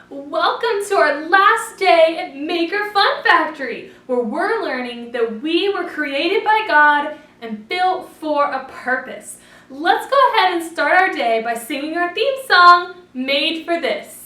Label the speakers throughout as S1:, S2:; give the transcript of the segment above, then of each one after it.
S1: Welcome to our last day at Maker Fun Factory, where we're learning that we were created by God and built for a purpose. Let's go ahead and start our day by singing our theme song, Made for This.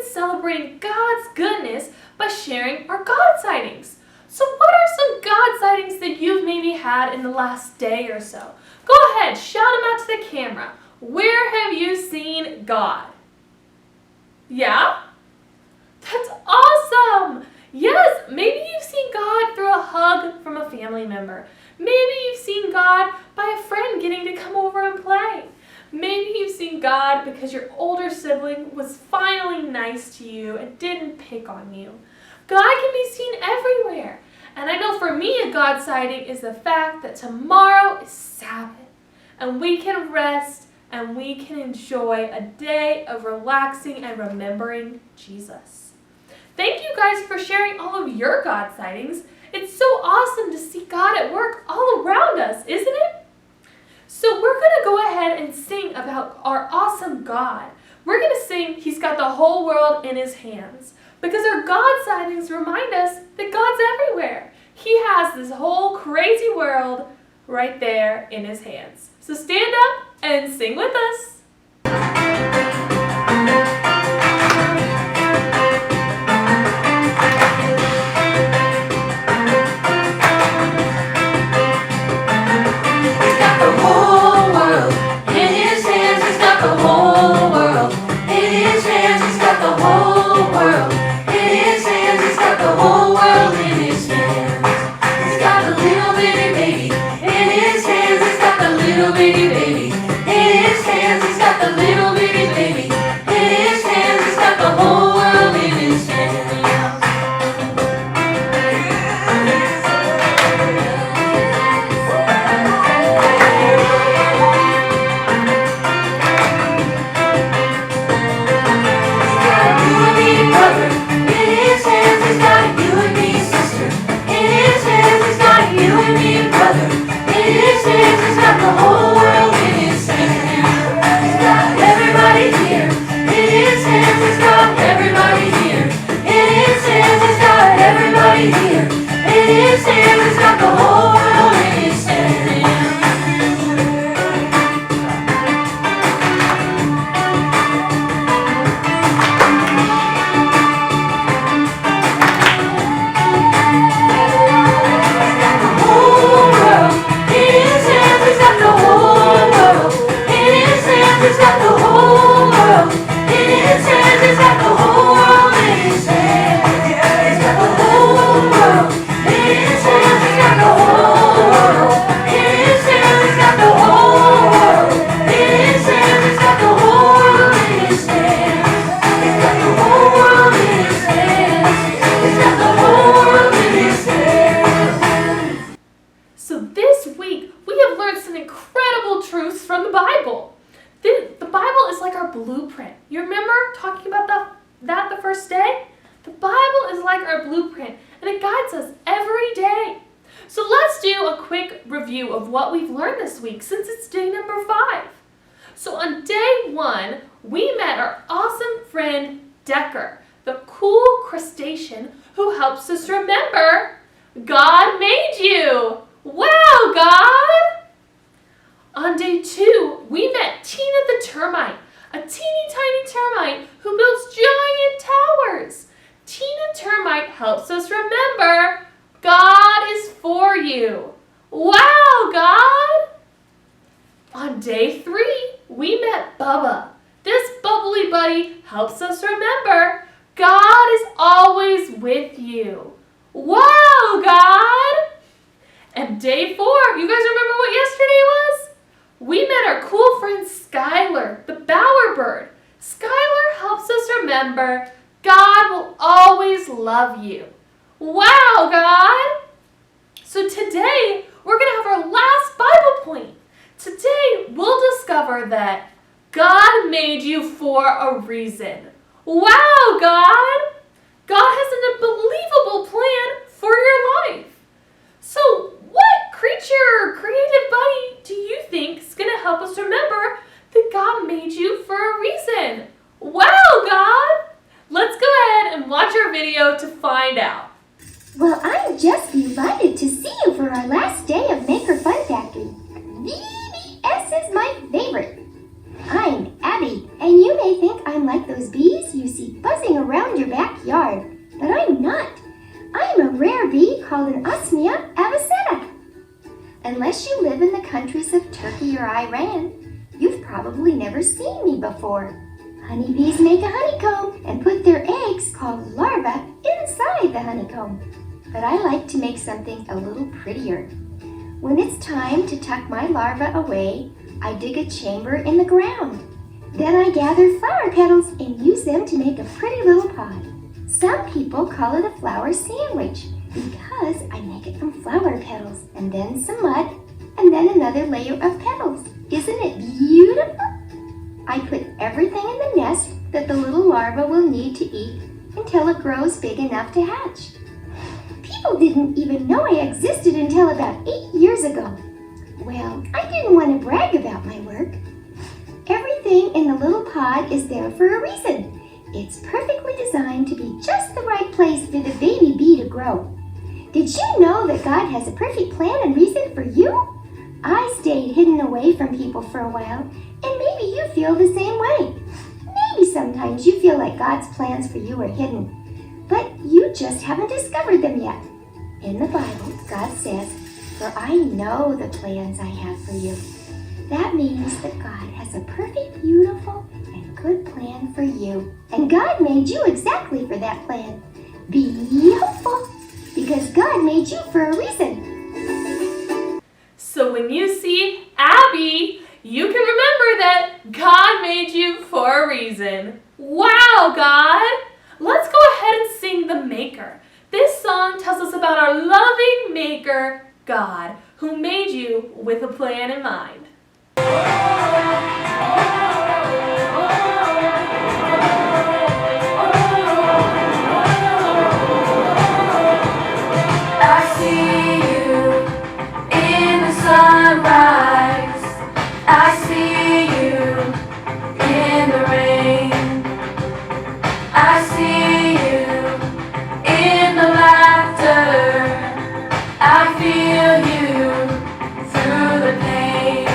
S1: Celebrating God's goodness by sharing our God sightings. So what are some God sightings that you've maybe had in the last day or so? Go ahead, shout them out to the camera. Where have you seen God? Yeah? That's awesome! Yes, maybe you've seen God through a hug from a family member. Maybe you've seen God by a friend getting to come over and play. Maybe you've seen God because your older sibling was finally nice to you and didn't pick on you. God can be seen everywhere. And I know for me a God sighting is the fact that tomorrow is Sabbath and we can rest and we can enjoy a day of relaxing and remembering Jesus. Thank you guys for sharing all of your God sightings. It's so awesome to see God at work all around us, isn't it? So we're going to go ahead and sing about our awesome God. We're going to sing He's got the whole world in His hands, because our God sightings remind us that God's everywhere. He has this whole crazy world right there in His hands. So stand up and sing with us.
S2: In his hands he's got the
S1: incredible truths from the Bible. The Bible is like our blueprint. You remember talking about that the first day? The Bible is like our blueprint, and it guides us every day. So let's do a quick review of what we've learned this week since it's day number 5. So on day 1, we met our awesome friend Decker, the cool crustacean who helps us remember God made you. Wow, God! On day 2, we met Tina the termite, a teeny tiny termite who builds giant towers. Tina Termite helps us remember God is for you. Wow, God! On day 3, we met Bubba. This bubbly buddy helps us remember God is always with you. Wow, God! And day 4, you guys remember what yesterday was? We met our cool friend Skylar, the bowerbird. Skylar helps us remember God will always love you. Wow, God! So today, we're going to have our last Bible point. Today, we'll discover that God made you for a reason. Wow, God! God has an unbelievable plan for your life. So, what creature or creative buddy do you think is going to help us remember that God made you for a reason? Wow, God! Let's go ahead and watch our video to find out.
S2: Well, I'm just delighted to see you for our last day of Maker Fun Factory. VBS is my favorite. I'm Abby, and you may think I'm like those bees you see buzzing around your backyard, but I'm not. I'm a rare bee called an Osmia avicena. Unless you live in the countries of Turkey or Iran, you've probably never seen me before. Honeybees make a honeycomb and put their eggs, called larvae, inside the honeycomb. But I like to make something a little prettier. When it's time to tuck my larvae away, I dig a chamber in the ground. Then I gather flower petals and use them to make a pretty little pod. Some people call it a flower sandwich because I make it from flower petals and then some mud and then another layer of petals. Isn't it beautiful? I put everything in the nest that the little larva will need to eat until it grows big enough to hatch. People didn't even know I existed until about 8 years ago. Well, I didn't want to brag about my work. Everything in the little pod is there for a reason. It's perfectly designed to be just the right place for the baby bee to grow. Did you know that God has a perfect plan and reason for you? I stayed hidden away from people for a while, and maybe you feel the same way. Maybe sometimes you feel like God's plans for you are hidden, but you just haven't discovered them yet. In the Bible, God says, "For I know the plans I have for you." That means that God has a perfect, beautiful, and good plan for you. And God made you exactly for that plan. Be hopeful, because God made you for a reason.
S1: So when you see Abby, you can remember that God made you for a reason. Wow, God! Let's go ahead and sing The Maker. This song tells us about our loving Maker, God, who made you with a plan in mind.
S3: I see you in the sunrise. I see you in the rain. I see you in the laughter. I feel you through the pain.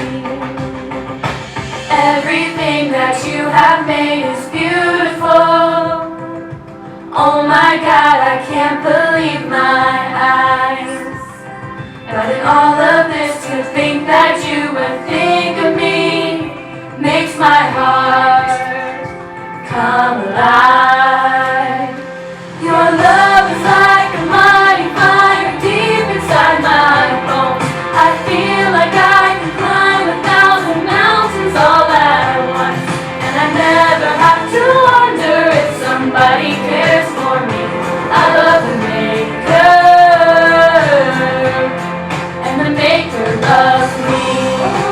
S3: Everything that you have made is beautiful. Oh my God, I can't believe my eyes. But in all of this, to think that you would think of me makes my heart come alive. Your love is like a mighty fire deep inside my bones. I feel like I can climb 1,000 mountains all at once, and I never have to wonder if somebody cares for me. I love the Maker, and the Maker loves me.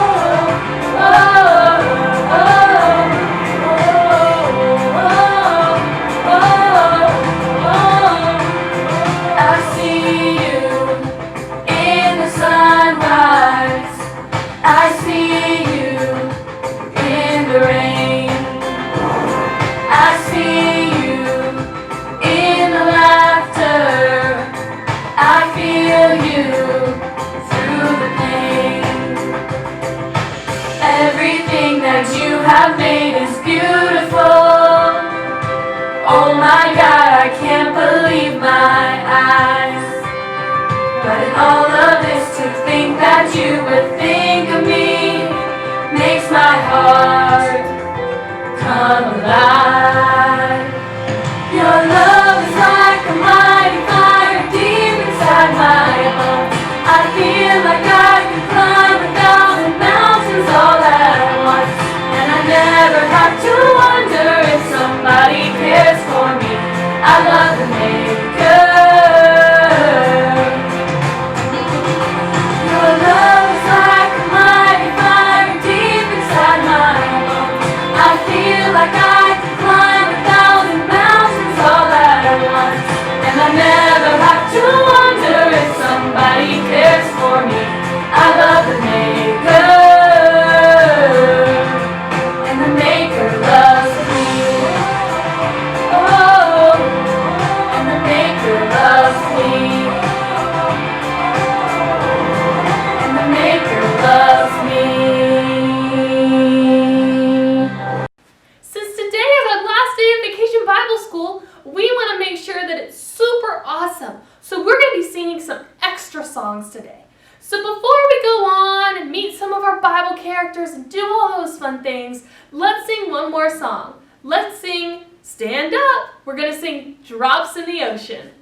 S1: Bible characters and do all those fun things, let's sing one more song. Let's sing Stand Up. We're going to sing Drops in the Ocean.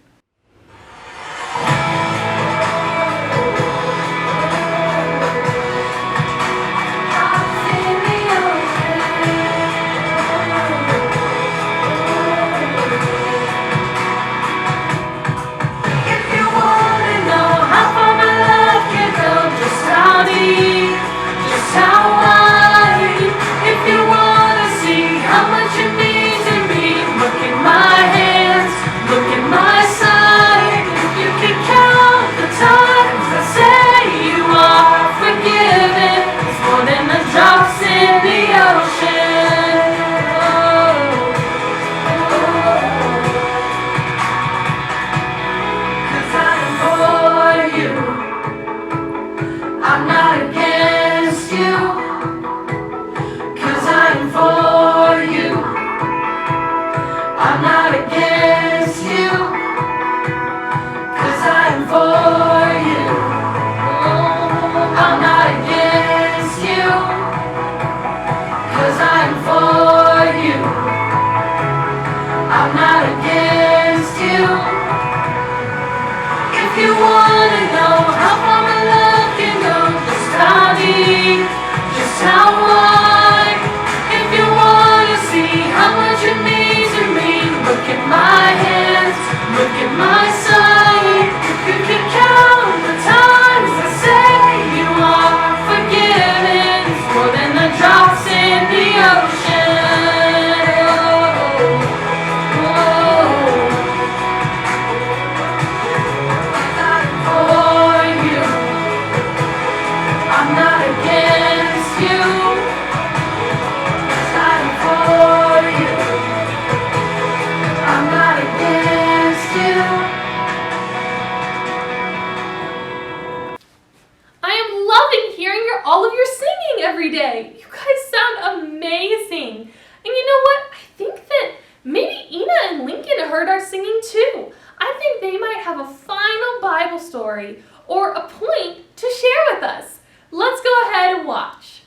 S1: All of your singing every day. You guys sound amazing. And you know what? I think that maybe Ina and Lincoln heard our singing too. I think they might have a final Bible story or a point to share with us. Let's go ahead and watch.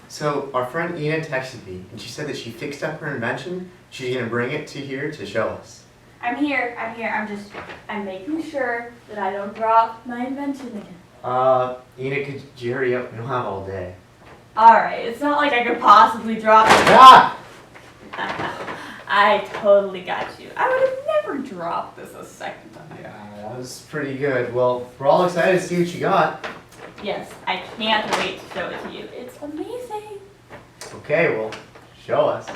S4: So our friend Ina texted me and she said that she fixed up her invention. She's going to bring it to here to show us.
S3: I'm here. I'm making sure that I don't drop my invention again.
S4: Ina, could you hurry up? We don't have all day.
S3: Alright, it's not like I could possibly drop it.
S4: Ah!
S3: I totally got you. I would have never dropped this a second time.
S4: Yeah, that was pretty good. Well, we're all excited to see what you got.
S3: Yes, I can't wait to show it to you. It's amazing.
S4: Okay, well, show us.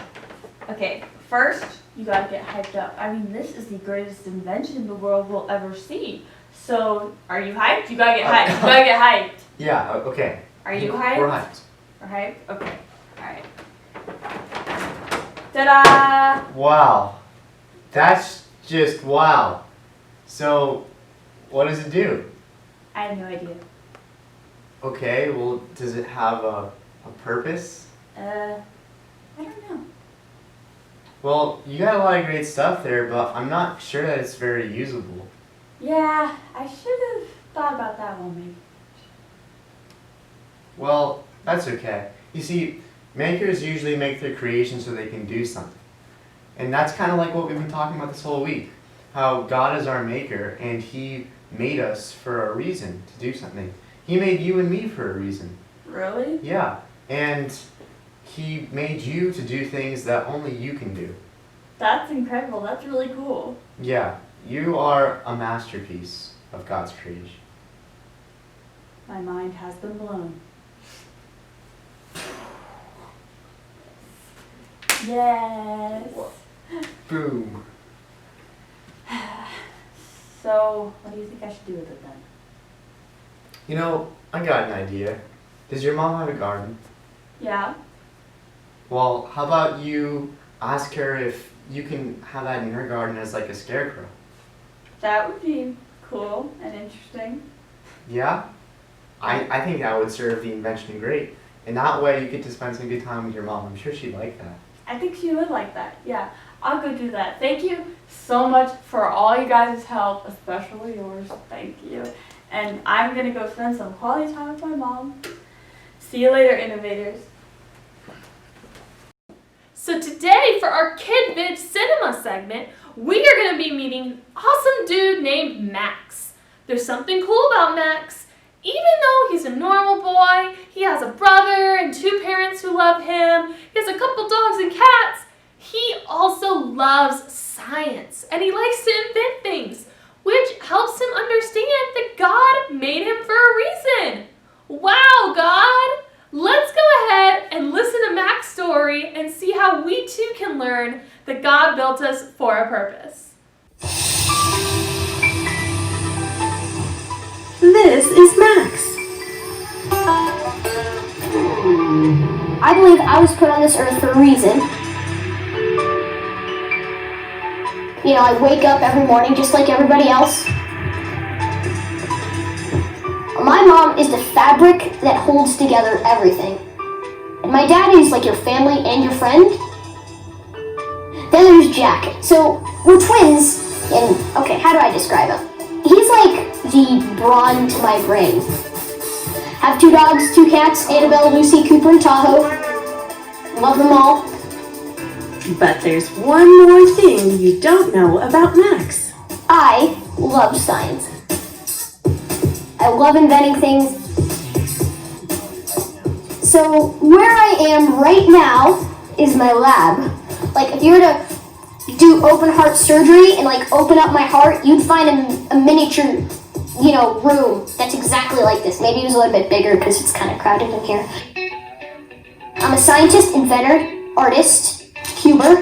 S3: Okay, first, you gotta get hyped up. I mean, this is the greatest invention the world will ever see. So, are you hyped? You gotta get hyped. You gotta get hyped.
S4: Yeah, okay.
S3: Are you hyped?
S4: We're hyped.
S3: We're hyped? Okay. Alright. Ta-da!
S4: Wow. That's just wow. So, what does it do?
S3: I have no idea.
S4: Okay, well, does it have a purpose?
S3: I don't know.
S4: Well, you got a lot of great stuff there, but I'm not sure that it's very usable.
S3: Yeah, I should have thought about that one maybe.
S4: Well, that's okay. You see, makers usually make their creations so they can do something. And that's kind of like what we've been talking about this whole week. How God is our maker, and He made us for a reason to do something. He made you and me for a reason.
S3: Really?
S4: Yeah, and He made you to do things that only you can do.
S3: That's incredible. That's really cool.
S4: Yeah, you are a masterpiece of God's creation.
S3: My mind has been blown. Yes.
S4: Boom.
S3: So, what do you think I should do with it then?
S4: You know, I got an idea. Does your mom have a garden?
S3: Yeah?
S4: Well, how about you ask her if you can have that in her garden as like a scarecrow?
S3: That would be cool and interesting.
S4: Yeah? I think that would serve the invention great. And that way you get to spend some good time with your mom. I'm sure she'd like that.
S3: I think she would like that. Yeah, I'll go do that. Thank you so much for all you guys' help, especially yours. Thank you. And I'm gonna go spend some quality time with my mom. See you later, innovators.
S1: So today, for our Kid Vid Cinema segment, we are going to be meeting an awesome dude named Max. There's something cool about Max. Even though he's a normal boy, he has a brother and 2 parents who love him, he has a couple dogs and cats, he also loves science, and he likes to invent things, which helps him understand that God made him for a reason. Wow, God! Let's go ahead and listen to Mac's story and see how we too can learn that God built us for a purpose.
S5: This is Max.
S2: I believe I was put on this earth for a reason. You know, I wake up every morning just like everybody else. My mom is the fabric that holds together everything. And my dad is like your family and your friend. Then there's Jack. So we're twins, and okay, how do I describe him? He's like the brawn to my brain. Have 2 dogs, 2 cats, Annabelle, Lucy, Cooper, and Tahoe. Love them all.
S5: But there's one more thing you don't know about Max.
S2: I love science. I love inventing things. So where I am right now is my lab. Like if you were to do open heart surgery and like open up my heart, you'd find a miniature, room that's exactly like this. Maybe it was a little bit bigger because it's kind of crowded in here. I'm a scientist, inventor, artist, cuber.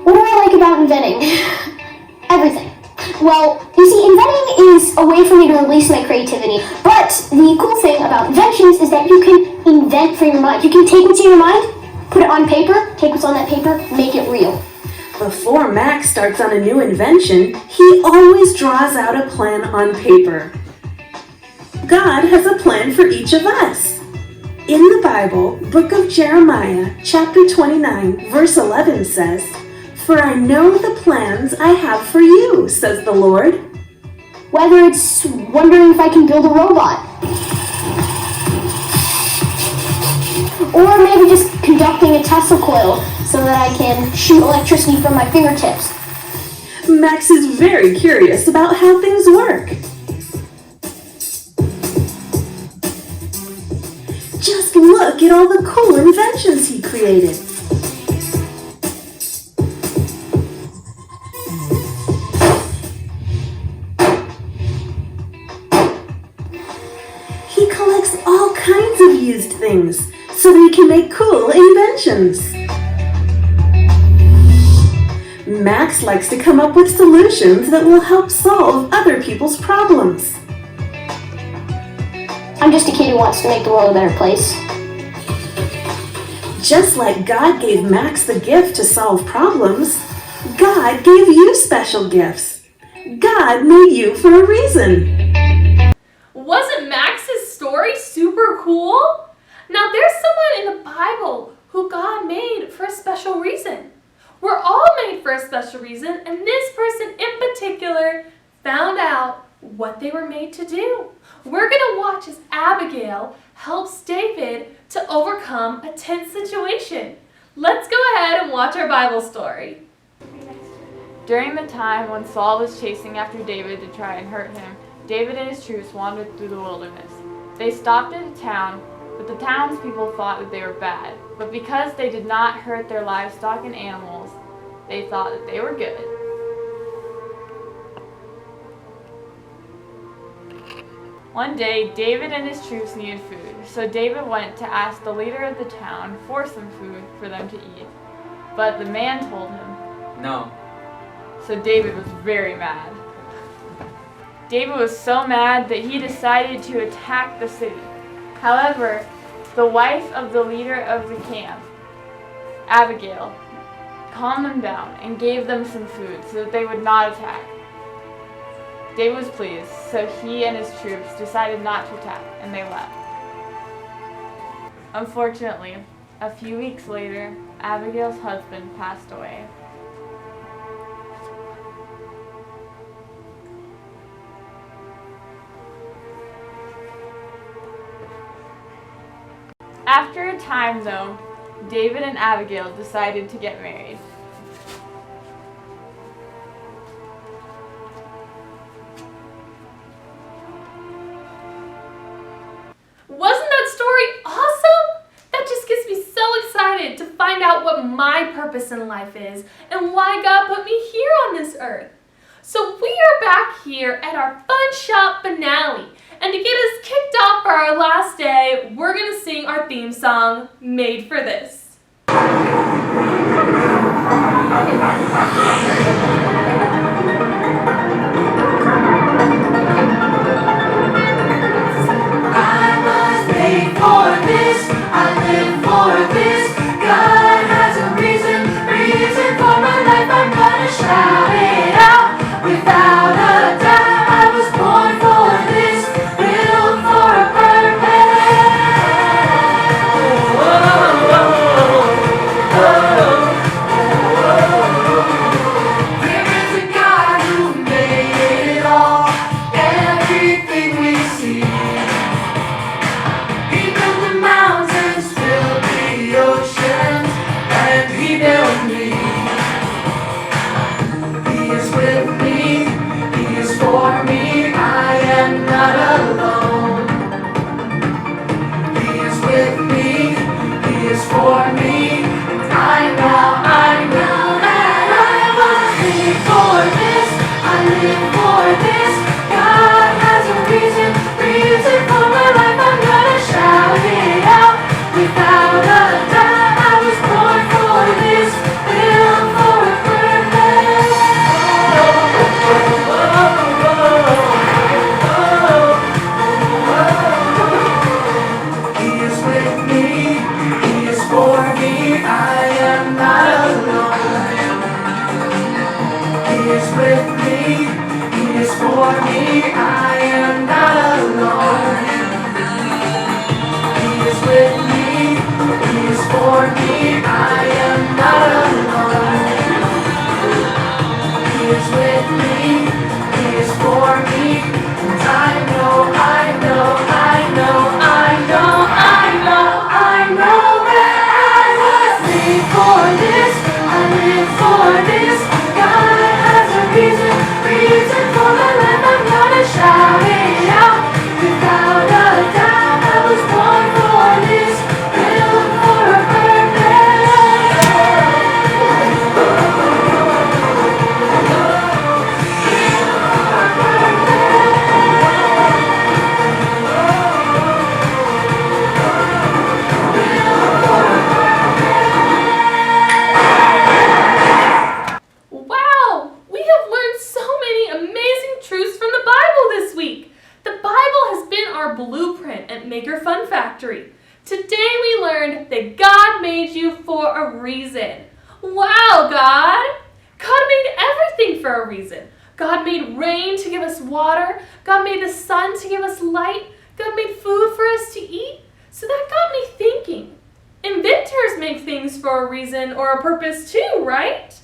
S2: What do I like about inventing? Everything. Well, you see, inventing is a way for me to release my creativity. But the cool thing about inventions is that you can invent from your mind. You can take what's in your mind, put it on paper, take what's on that paper, make it real.
S5: Before Max starts on a new invention, he always draws out a plan on paper. God has a plan for each of us. In the Bible, Book of Jeremiah, chapter 29, verse 11 says, "For I know the plans I have for you, says the Lord."
S2: Whether it's wondering if I can build a robot, or maybe just conducting a Tesla coil so that I can shoot electricity from my fingertips.
S5: Max is very curious about how things work. Just look at all the cool inventions he created. He collects all kinds of used things so that he can make cool inventions. Max likes to come up with solutions that will help solve other people's problems.
S2: I'm just a kid who wants to make the world a better place.
S5: Just like God gave Max the gift to solve problems, God gave you special gifts. God made you for a reason.
S1: Wasn't Max's story super cool? Now there's someone in the Bible who God made for a special reason. We're all made for a special reason, and this person in particular found out what they were made to do. We're going to watch as Abigail helps David to overcome a tense situation. Let's go ahead and watch our Bible story.
S3: During the time when Saul was chasing after David to try and hurt him, David and his troops wandered through the wilderness. They stopped at a town, but the townspeople thought that they were bad. But because they did not hurt their livestock and animals, they thought that they were good. One day, David and his troops needed food, so David went to ask the leader of the town for some food for them to eat. But the man told him
S6: No.
S3: So David was very mad. David was so mad that he decided to attack the city. However, the wife of the leader of the camp, Abigail, calmed them down and gave them some food so that they would not attack. David was pleased, so he and his troops decided not to attack, and they left. Unfortunately, a few weeks later, Abigail's husband passed away. After a time, though, David and Abigail decided to get married.
S1: Wasn't that story awesome? That just gets me so excited to find out what my purpose in life is and why God put me here on this earth. So we are back here at our Fun Shop finale. And to get us kicked off for our last day, we're going to sing our theme song, Made for This. Today we learned that God made you for a reason. Wow, God! God made everything for a reason. God made rain to give us water. God made the sun to give us light. God made food for us to eat. So that got me thinking. Inventors make things for a reason or a purpose too, right?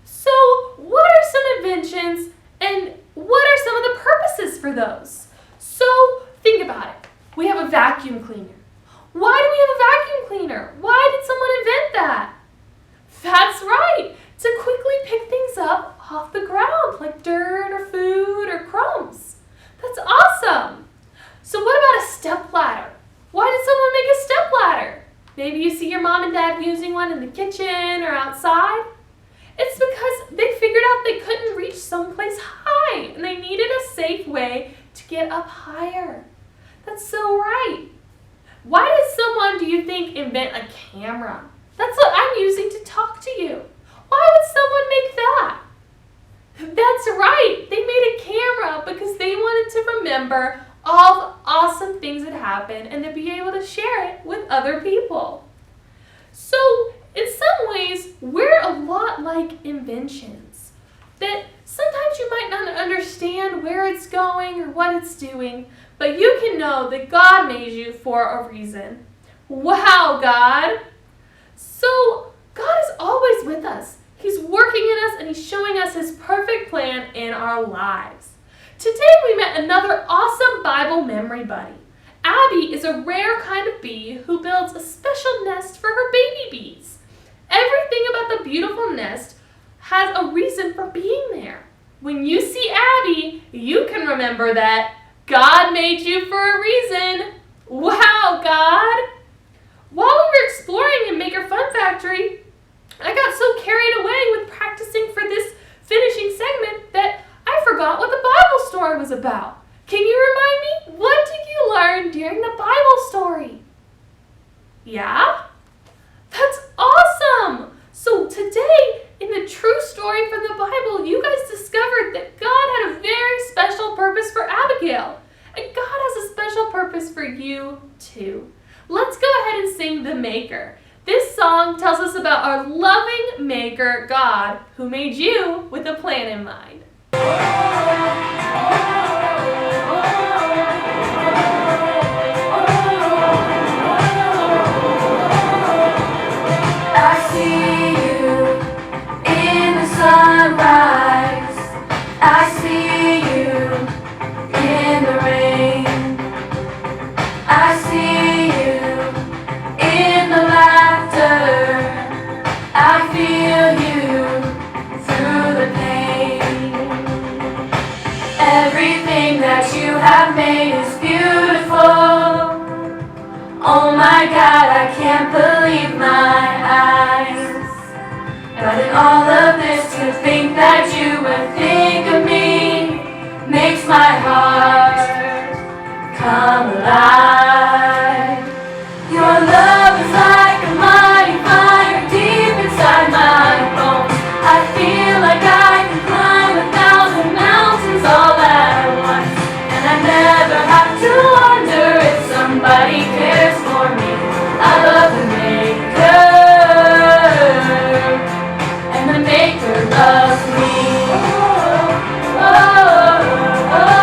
S1: So what are some inventions and what are some of the purposes for those? So think about it. We have a vacuum cleaner. Why do we have a vacuum cleaner? Why did someone invent that? That's right, to quickly pick things up off the ground like dirt or food or crumbs. That's awesome. So what about a step ladder? Why did someone make a step ladder? Maybe you see your mom and dad using one in the kitchen or outside. It's because they figured out they couldn't reach someplace high and they needed a safe way to get up higher. That's so right. Why did someone, do you think, invent a camera? That's what I'm using to talk to you. Why would someone make that? That's right. They made a camera because they wanted to remember all the awesome things that happened and to be able to share it with other people. So, in some ways, we're a lot like inventions. That sometimes you might not understand where it's going or what it's doing, but you can know that God made you for a reason. Wow, God! So, God is always with us. He's working in us and He's showing us His perfect plan in our lives. Today we met another awesome Bible memory buddy. Abby is a rare kind of bee who builds a special nest for her baby bees. Everything about the beautiful nest has a reason for being there. When you see Abby, you can remember that God made you for a reason. Wow, God! While we were exploring in Maker Fun Factory, I got so carried away with practicing for this finishing segment that I forgot what the Bible story was about. Can you remind me? What did you learn during the Bible story? Yeah? That's awesome! So today, in the true story from the Bible, you guys discovered that God had a very special purpose for Abigail. And God has a special purpose for you too. Let's go ahead and sing The Maker. This song tells us about our loving Maker, God, who made you with a plan in mind.
S3: I see you in the sunrise. I see you in the rain. I see you in the laughter. I feel you through the pain. Everything that you have made is beautiful. Oh my God, I can't believe my eyes. But in all of this, to think that you would think of me makes my heart come alive. Your love is like a mighty fire deep inside my bones. I feel like I can climb 1,000 mountains all at once. And I never have to wonder if somebody cares for me. I love the Maker, and the Maker loves me. Oh, oh, oh,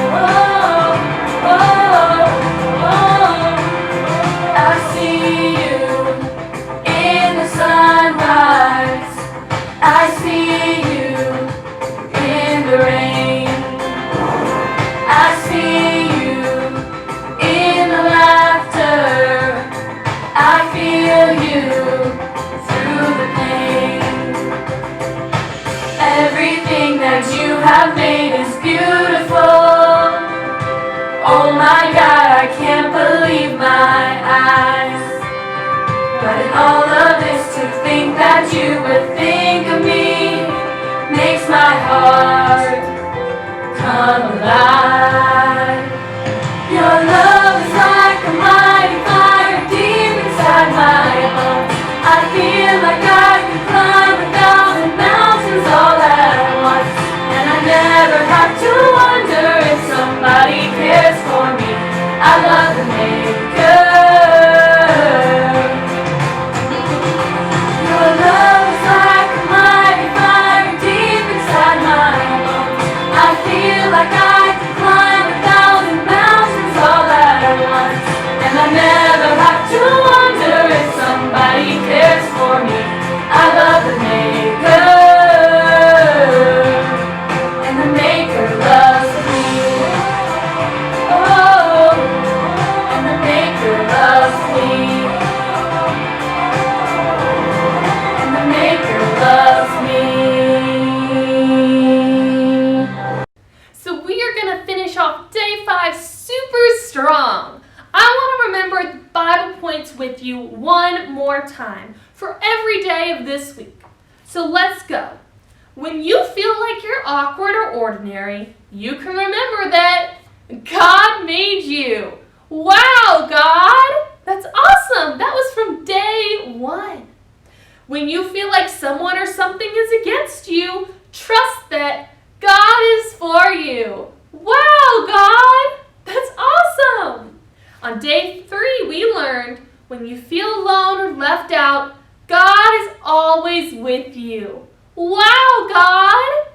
S3: oh, oh, oh. I see you in the sunrise. I see you in the rain. I see you in the laughter. I feel you through the pain. Everything that you have made is beautiful. Oh my God, I can't believe my eyes. But in all of this, to think that you would think of me makes my heart come alive. Your love is like a mighty fire deep inside my bones. I feel like I could climb 1,000 mountains all at once. And I never have to wonder if somebody cares for me. I love the Maker. Your love is like a mighty fire deep inside my bones. I feel like I could climb 1,000 mountains all at once. And I never have to wonder if somebody cares for me. I love the Maker, and the Maker loves me. Oh, and the Maker loves me. And the Maker loves me.
S1: So we are going to finish off day 5 super strong. I want to remember the Bible points with you one more time for every day of this week. So let's go. When you feel like you're awkward or ordinary, you can remember that God made you. Wow, God! That's awesome! That was from day 1. When you feel like someone or something is against you, trust that God is for you. Wow, God! That's awesome! On day 3, we learned when you feel alone or left out, God is always with you. Wow, God!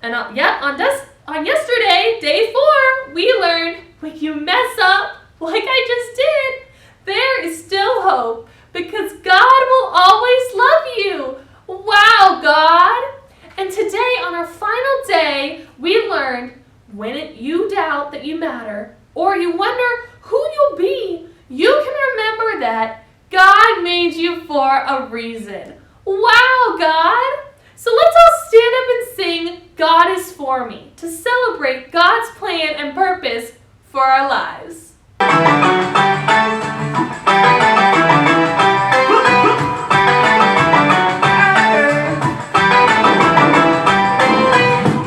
S1: And on yesterday, day 4, we learned when you mess up, like I just did, there is still hope because God will always love you. Wow, God! And today, on our final day, we learned you doubt that you matter, or you wonder who you'll be, you can remember that God made you for a reason. Wow, God! So let's all stand up and sing God is for me to celebrate God's plan and purpose for our lives.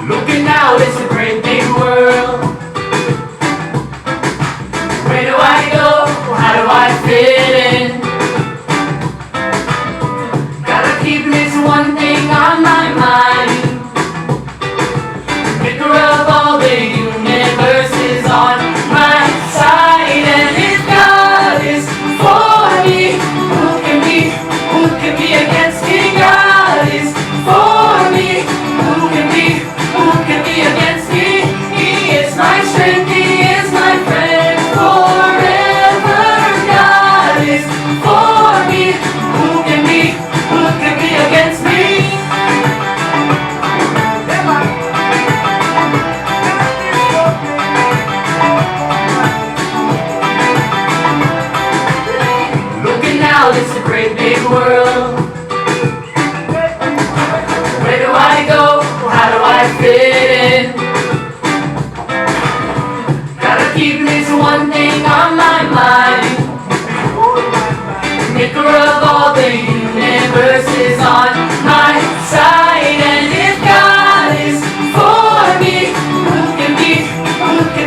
S3: Looking out, it's a great big world. Where do I go? How do I fit in? Gotta keep this one thing on my mind. Maker of all the universe is on my side. And if God is for me, who can be against me? God is for me, who can be against me? He is my strength, He is my friend forever. God is for me, who can be against me? Looking out, it's a great big world. Where do I go? How do I fit in? Gotta keep this one thing on my mind. Maker of all the universe is on my side. And if God is for me, who can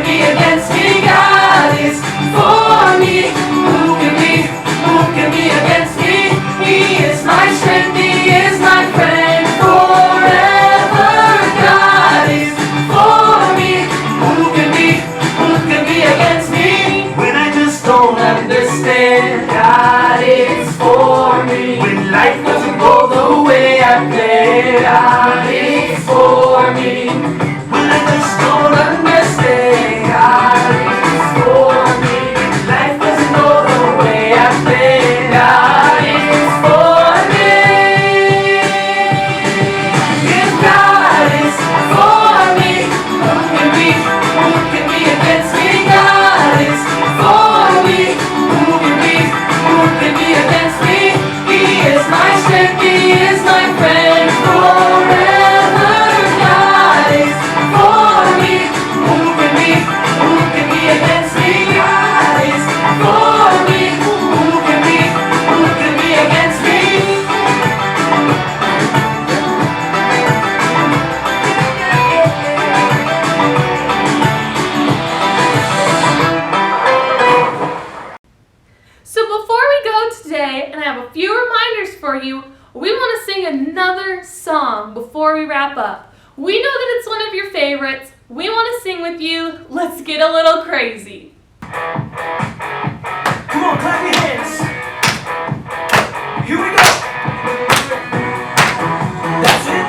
S3: be against me? God is for me, who can be against me? He is my strength, He is my friend forever. God is for me, who can be against me? When I just don't understand, God is for me. When life doesn't go the way I planned, God is for me. When I just don't understand, God is for me. When life doesn't go the way I planned, God is for me. If God is for me, who can be against me? God is for me, who can be against me? He is my strength, He is my friend forever. God is for me, who can be against me? God is for me, who can be against me?
S1: So before we go today, and I have a few reminders for you, we want to sing another song before we wrap up. We know that it's one of your favorites. We want to sing with you. Let's get a little crazy.
S6: Come on, clap your hands. Here we go. That's it.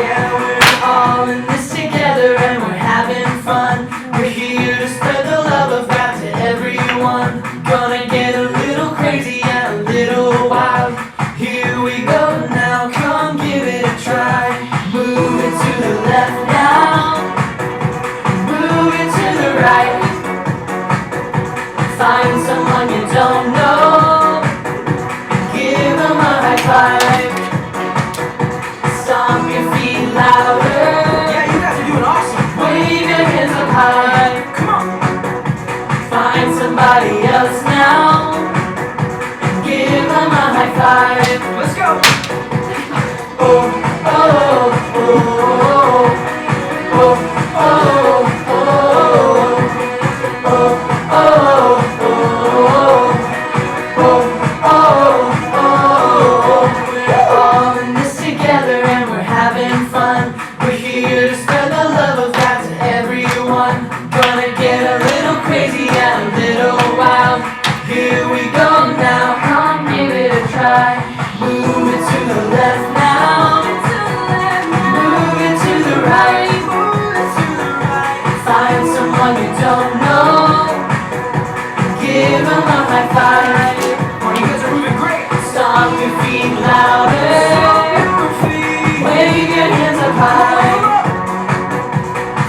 S6: Yeah, we're all in this together and we're having fun. We're here to spread the love of God to everyone. Gonna get a little crazy and a little wild. Here we go now, come give it a try. Move it to the left now.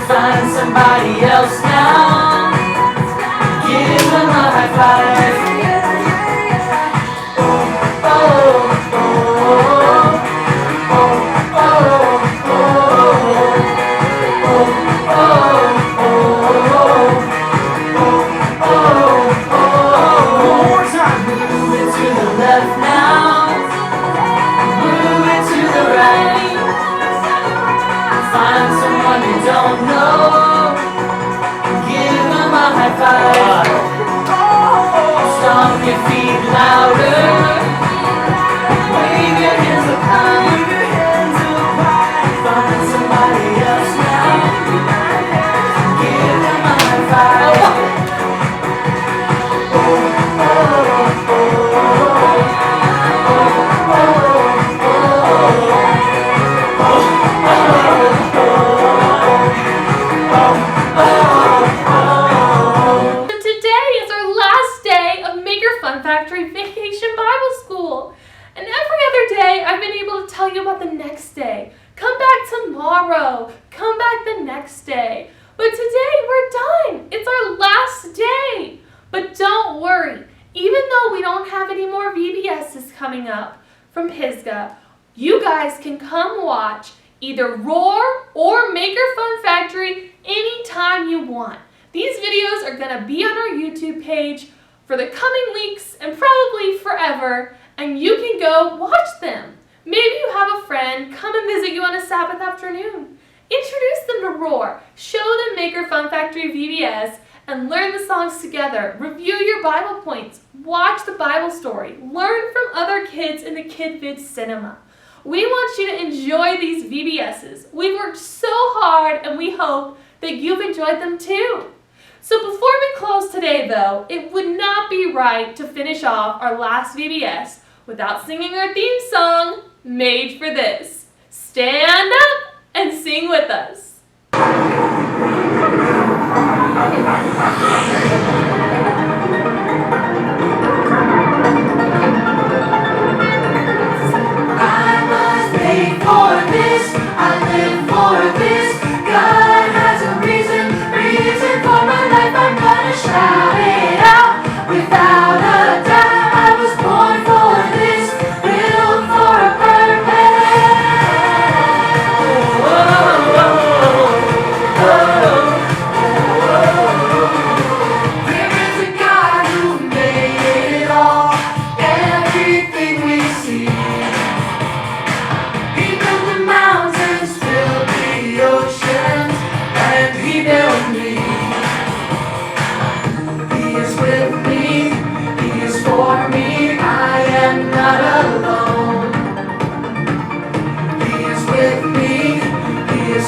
S6: Find somebody else now. Give them a high five. Oh, oh, oh, oh, oh, one more time. Move it to the left now. Move it to the right. Find someone you don't know. Give them a high five. Stomp your feet louder. Wave your hands up high. Find somebody else now. Give them a high five.
S1: Today is our last day of Maker Fun Factory Vacation Bible School. And every other day I've been able to tell you about the next day. Come back tomorrow. Come back the next day. But today we're done. It's our last day. But don't worry. Even though we don't have any more VBSs coming up from Pisgah, you guys can come watch either Roar or Maker Fun Factory anytime you want. These videos are going to be on our YouTube page for the coming weeks and probably forever, and you can go watch them. Maybe you have a friend come and visit you on a Sabbath afternoon. Introduce them to Roar, show them Maker Fun Factory VBS, and learn the songs together. Review your Bible points, watch the Bible story, learn from other kids in the KidVid Cinema. We want you to enjoy these VBSs. We've worked so hard and we hope that you've enjoyed them too. So before we close today though, it would not be right to finish off our last VBS without singing our theme song, Made for This. Stand up and sing with us.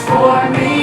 S6: For me,